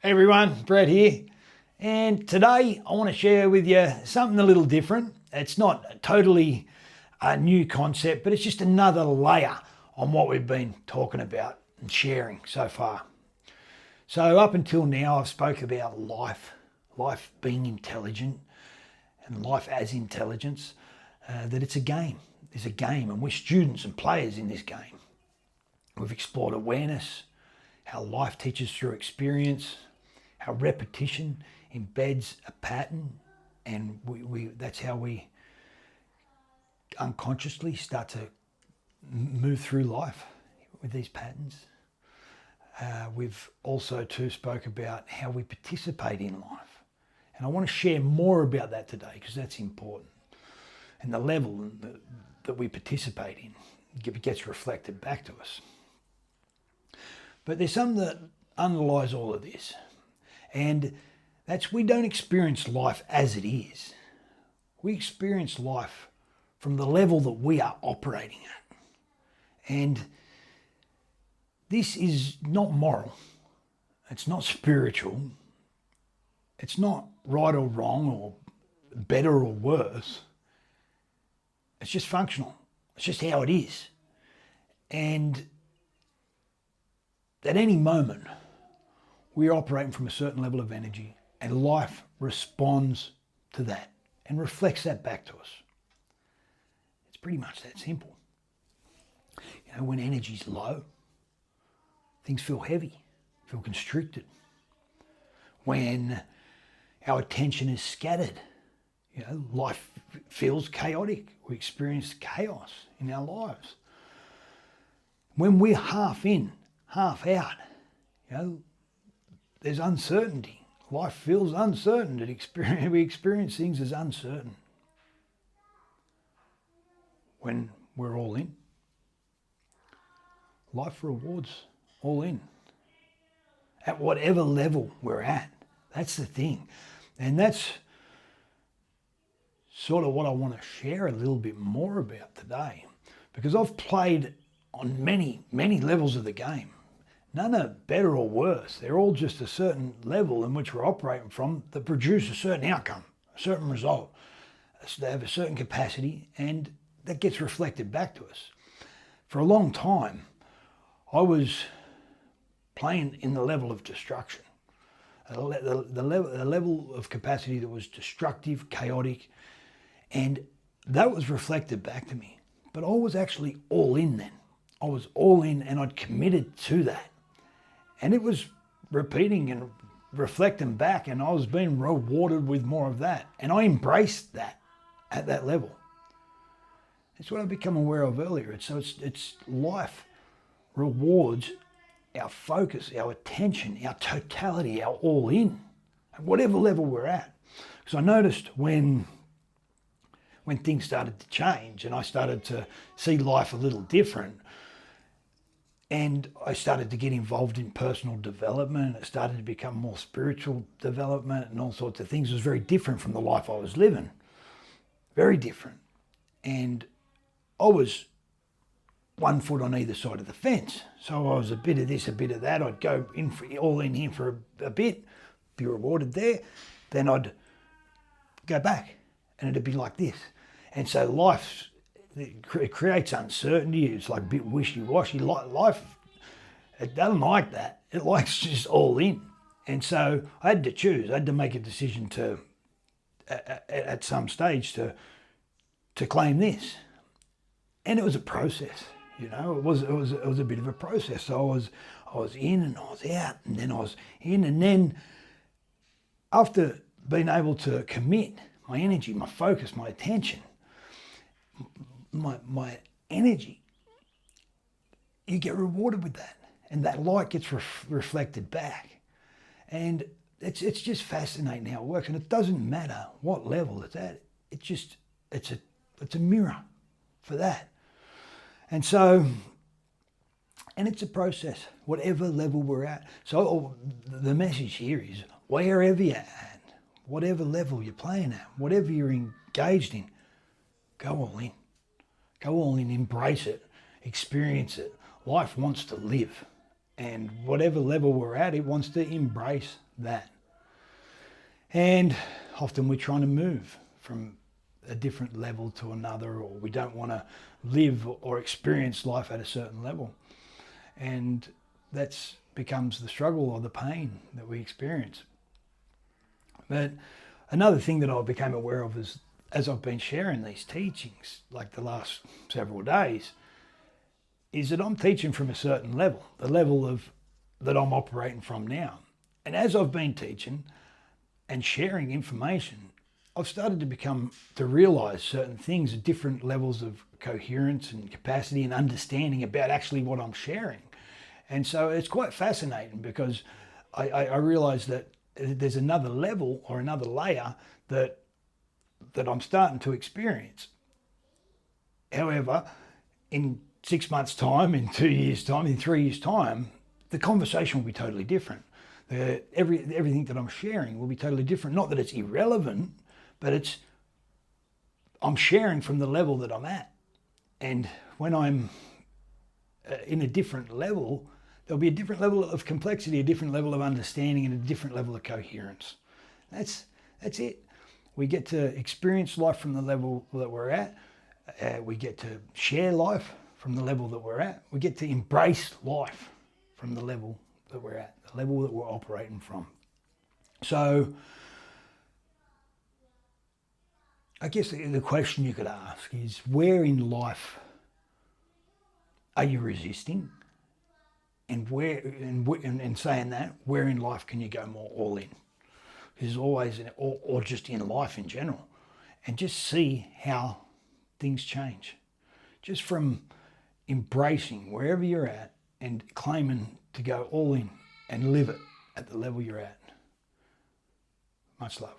Hey everyone, Brett here, and today I want to share with you something a little different. It's not totally a new concept, but it's just another layer on what we've been talking about and sharing so far. So up until now I've spoke about life being intelligent and life as intelligence, that it's a game. There's a game and we're students and players in this game. We've explored awareness, how life teaches through experience, how repetition embeds a pattern, and that's how we unconsciously start to move through life with these patterns. We've also too spoke about how we participate in life, and I want to share more about that today because that's important, and the level that we participate in gets reflected back to us. But there's something that underlies all of this, and that's we don't experience life as it is. We experience life from the level that we are operating at. And this is not moral. It's not spiritual. It's not right or wrong or better or worse. It's just functional. It's just how it is. And at any moment, we're operating from a certain level of energy, and life responds to that and reflects that back to us. It's pretty much that simple. You know, when energy's low, things feel heavy, feel constricted. When our attention is scattered, you know, life feels chaotic. We experience chaos in our lives. When we're half in, half out, you know, there's uncertainty. Life feels uncertain. We experience things as uncertain. When we're all in, life rewards all in. At whatever level we're at. That's the thing. And that's sort of what I want to share a little bit more about today. Because I've played on many, many levels of the game. None are better or worse. They're all just a certain level in which we're operating from that produce a certain outcome, a certain result. They have a certain capacity, and that gets reflected back to us. For a long time, I was playing in the level of destruction, the level of capacity that was destructive, chaotic, and that was reflected back to me. But I was actually all in then. I was all in, and I'd committed to that. And it was repeating and reflecting back, and I was being rewarded with more of that. And I embraced that at that level. It's what I've become aware of earlier. It's life rewards our focus, our attention, our totality, our all in, at whatever level we're at. Because I noticed when things started to change and I started to see life a little different, and I started to get involved in personal development. It started to become more spiritual development and all sorts of things. It was very different from the life I was living. Very different. And I was one foot on either side of the fence. So I was a bit of this, a bit of that. I'd go in all in here for a bit, be rewarded there. Then I'd go back and it'd be like this. And so life, it creates uncertainty. It's like a bit wishy-washy. Life, it doesn't like that. It likes just all in. And so I had to choose. I had to make a decision to, at some stage, to claim this. And it was a process. You know, it was a bit of a process. So I was in and I was out, and then I was in, and then after being able to commit my energy, my focus, my attention, my energy, you get rewarded with that, and that light gets reflected back, and it's just fascinating how it works. And it doesn't matter what level it's at. It's a mirror for that, and so, and it's a process, whatever level we're at. So the message here is wherever you're at, whatever level you're playing at, whatever you're engaged in, go all in. Go all in, embrace it, experience it. Life wants to live. And whatever level we're at, it wants to embrace that. And often we're trying to move from a different level to another, or we don't want to live or experience life at a certain level. And that becomes the struggle or the pain that we experience. But another thing that I became aware of is, as I've been sharing these teachings, like the last several days, is that I'm teaching from a certain level, the level of that I'm operating from now. And as I've been teaching and sharing information, I've started to realize certain things at different levels of coherence and capacity and understanding about actually what I'm sharing. And so it's quite fascinating, because I realize that there's another level or another layer that I'm starting to experience. However, in 6 months' time, in 2 years' time, in 3 years' time, the conversation will be totally different. Everything that I'm sharing will be totally different. Not that it's irrelevant, but I'm sharing from the level that I'm at. And when I'm in a different level, there'll be a different level of complexity, a different level of understanding, and a different level of coherence. That's it. We get to experience life from the level that we're at. We get to share life from the level that we're at. We get to embrace life from the level that we're at, the level that we're operating from. So I guess the question you could ask is, where in life are you resisting? And and saying that, where in life can you go more all in? There's always, or just in life in general, and just see how things change. Just from embracing wherever you're at and claiming to go all in and live it at the level you're at. Much love.